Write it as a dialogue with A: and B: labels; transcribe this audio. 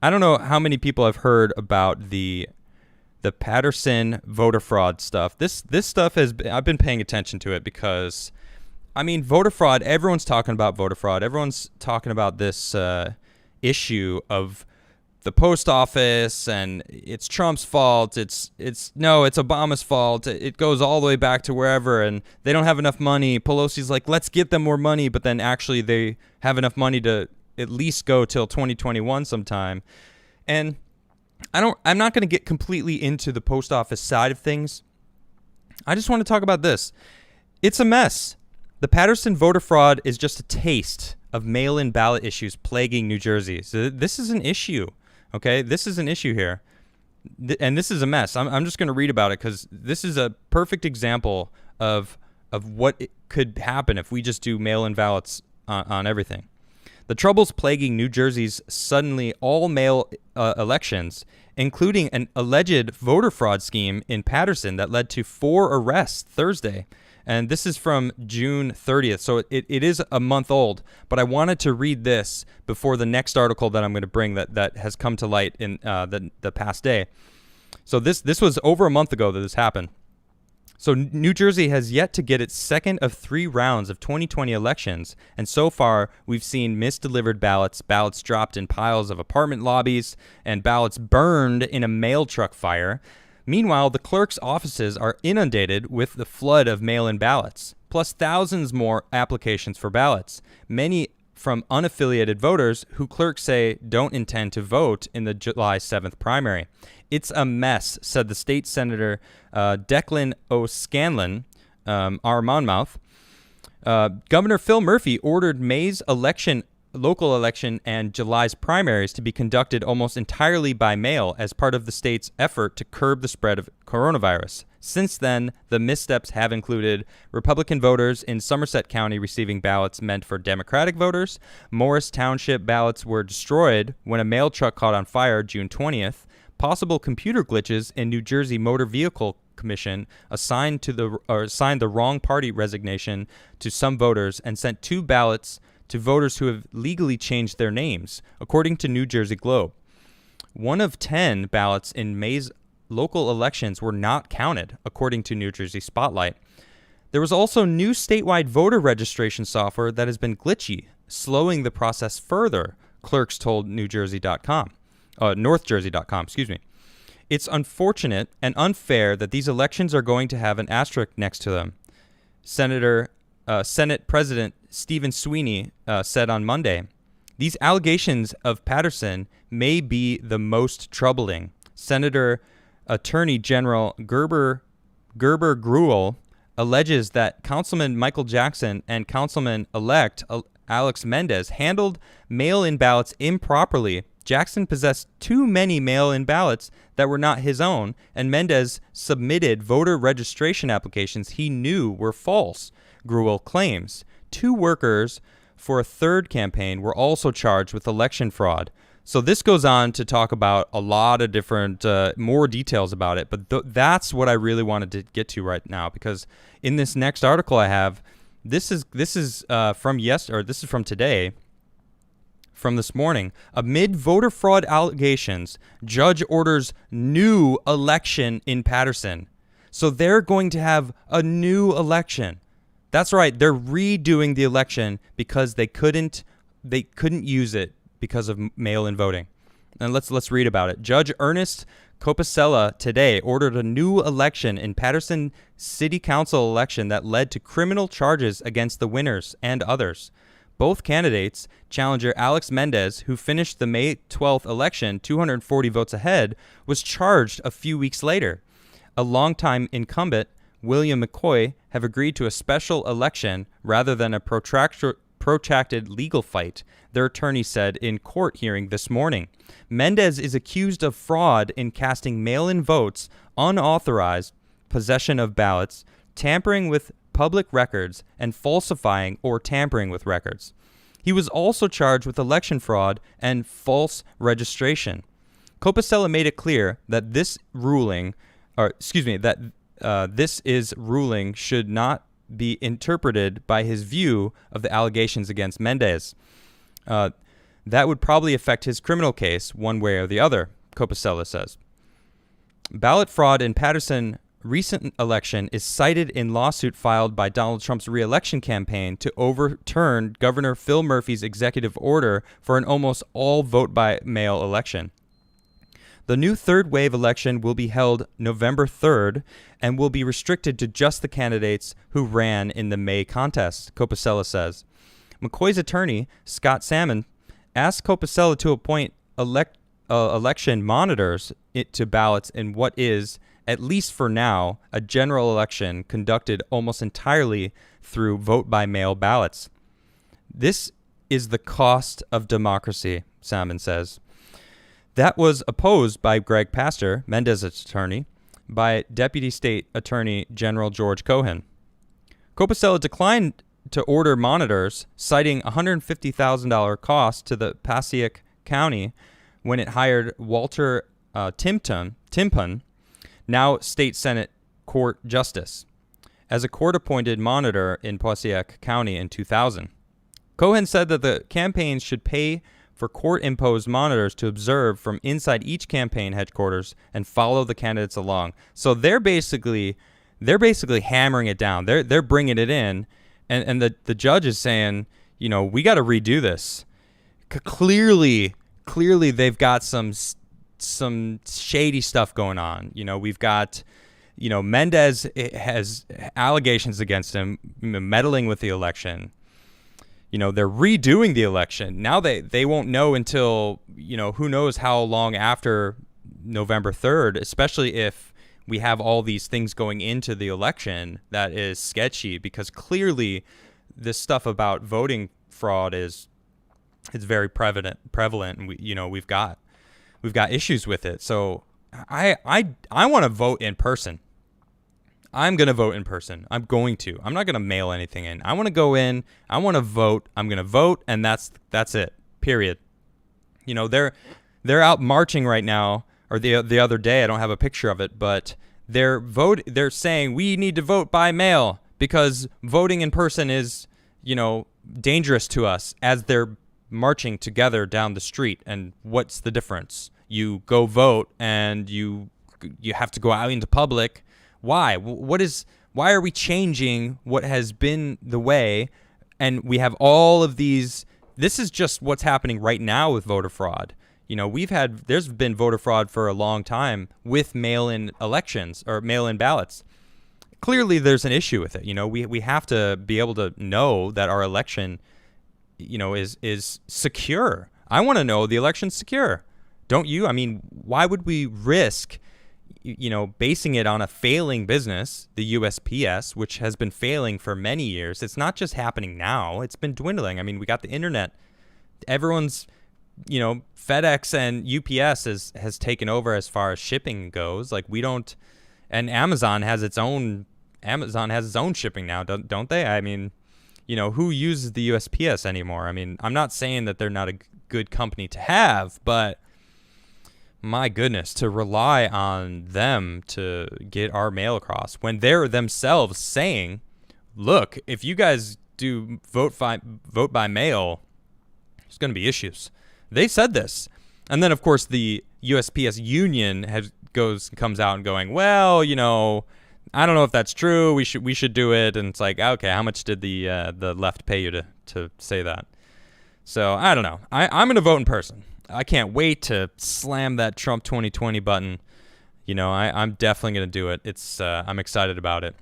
A: I don't know how many people have heard about the Paterson voter fraud stuff. This stuff I've been paying attention to it because, I mean, voter fraud. Everyone's talking about voter fraud. Everyone's talking about this issue of the post office, and it's Trump's fault. It's Obama's fault. It goes all the way back to wherever, and they don't have enough money. Pelosi's like, let's get them more money, but then actually they have enough money to at least go till 2021 sometime. And I'm not going to get completely into the post office side of things. I just want to talk about this. It's a mess. The Paterson voter fraud is just a taste of mail-in ballot issues plaguing New Jersey. So this is an issue. Okay, this is an issue here, and this is a mess. I'm just going to read about it because this is a perfect example of what could happen if we just do mail-in ballots on everything. The troubles plaguing New Jersey's suddenly all-mail elections, including an alleged voter fraud scheme in Paterson that led to 4 arrests Thursday. And this is from June 30th, so it is a month old. But I wanted to read this before the next article that I'm going to bring that has come to light in the past day. So this was over a month ago that this happened. So New Jersey has yet to get its second of 3 rounds of 2020 elections, and so far we've seen misdelivered ballots, ballots dropped in piles of apartment lobbies, and ballots burned in a mail truck fire. Meanwhile, the clerk's offices are inundated with the flood of mail-in ballots, plus thousands more applications for ballots, many from unaffiliated voters who clerks say don't intend to vote in the July 7th primary. It's a mess, said the state senator Declan O'Scanlan, our Monmouth. Governor Phil Murphy ordered May's local election and July's primaries to be conducted almost entirely by mail as part of the state's effort to curb the spread of coronavirus. Since then, the missteps have included Republican voters in Somerset County receiving ballots meant for Democratic voters. Morris Township ballots were destroyed when a mail truck caught on fire June 20th. Possible computer glitches in New Jersey Motor Vehicle Commission assigned the wrong party resignation to some voters and sent 2 ballots to voters who have legally changed their names, according to New Jersey Globe. 1 of 10 ballots in May's local elections were not counted, according to New Jersey Spotlight. There was also new statewide voter registration software that has been glitchy, slowing the process further, clerks told NorthJersey.com. It's unfortunate and unfair that these elections are going to have an asterisk next to them, Senate President Stephen Sweeney said on Monday. These allegations of Paterson may be the most troubling. Senator Attorney General Gerber Gruel alleges that Councilman Michael Jackson and Councilman-elect Alex Mendez handled mail-in ballots improperly. Jackson possessed too many mail-in ballots that were not his own, and Mendez submitted voter registration applications he knew were false, Gruel claims. 2 workers for a third campaign were also charged with election fraud. So this goes on to talk about a lot of different, more details about it, but that's what I really wanted to get to right now, because in this next article I have, this is from today. From this morning, amid voter fraud allegations, judge orders new election in Paterson. So they're going to have a new election. That's right. They're redoing the election because they couldn't use it because of mail-in voting. And let's read about it. Judge Ernest Copacella today ordered a new election in Paterson City Council election that led to criminal charges against the winners and others. Both candidates, challenger Alex Mendez, who finished the May 12th election 240 votes ahead, was charged a few weeks later. A longtime incumbent, William McCoy, have agreed to a special election rather than a protracted legal fight, their attorney said in court hearing this morning. Mendez is accused of fraud in casting mail-in votes, unauthorized possession of ballots, tampering with public records, and falsifying or tampering with records. He was also charged with election fraud and false registration. Copacella made it clear that this ruling should not be interpreted by his view of the allegations against Mendez. that would probably affect his criminal case one way or the other, Coppola says. Ballot fraud in Paterson recent election is cited in lawsuit filed by Donald Trump's re-election campaign to overturn Governor Phil Murphy's executive order for an almost all vote-by-mail election. The new third-wave election will be held November 3rd and will be restricted to just the candidates who ran in the May contest, Coppola says. McCoy's attorney, Scott Salmon, asked Coppola to appoint election monitors to ballots in what is, at least for now, a general election conducted almost entirely through vote-by-mail ballots. This is the cost of democracy, Salmon says. That was opposed by Greg Pastor, Mendez's attorney, by Deputy State Attorney General George Cohen. Coppola declined to order monitors, citing $150,000 cost to the Passaic County when it hired Walter Timpun, now State Senate Court Justice, as a court-appointed monitor in Passaic County in 2000. Cohen said that the campaigns should pay for court-imposed monitors to observe from inside each campaign headquarters and follow the candidates along. So they're basically hammering it down. They're bringing it in, and the judge is saying, we got to redo this. Clearly they've got some shady stuff going on. We've got, Mendez has allegations against him, meddling with the election. They're redoing the election. Now they won't know until, who knows how long after November 3rd, especially if we have all these things going into the election that is sketchy, because clearly this stuff about voting fraud it's very prevalent, and we've got issues with it. So I want to vote in person. I'm going to vote in person. I'm not going to mail anything in. I want to go in. I want to vote. I'm going to vote, and that's it. Period. They're out marching right now, or the other day, I don't have a picture of it, but they're saying we need to vote by mail because voting in person is, dangerous to us, as they're marching together down the street. And what's the difference? You go vote and you have to go out into public. Why? Why are we changing what has been the way? And we have all of these. This is just what's happening right now with voter fraud. There's been voter fraud for a long time with mail-in elections or mail-in ballots. Clearly, there's an issue with it. We have to be able to know that our election, is secure. I want to know the election's secure. Don't you? I mean, why would we risk, basing it on a failing business, the USPS, which has been failing for many years? It's not just happening now. It's been dwindling. I mean, we got the internet. Everyone's, FedEx and UPS has taken over as far as shipping goes. Like, we don't, and Amazon has its own shipping now, don't they? I mean, who uses the USPS anymore? I mean, I'm not saying that they're not a good company to have, but my goodness, to rely on them to get our mail across when they're themselves saying, look, if you guys do vote by mail, there's going to be issues. They said this. And then, of course, the USPS union comes out and going, well, I don't know if that's true. We should do it. And it's like, okay, how much did the left pay you to say that? So I don't know. I'm going to vote in person. I can't wait to slam that Trump 2020 button. I'm definitely going to do it. I'm excited about it.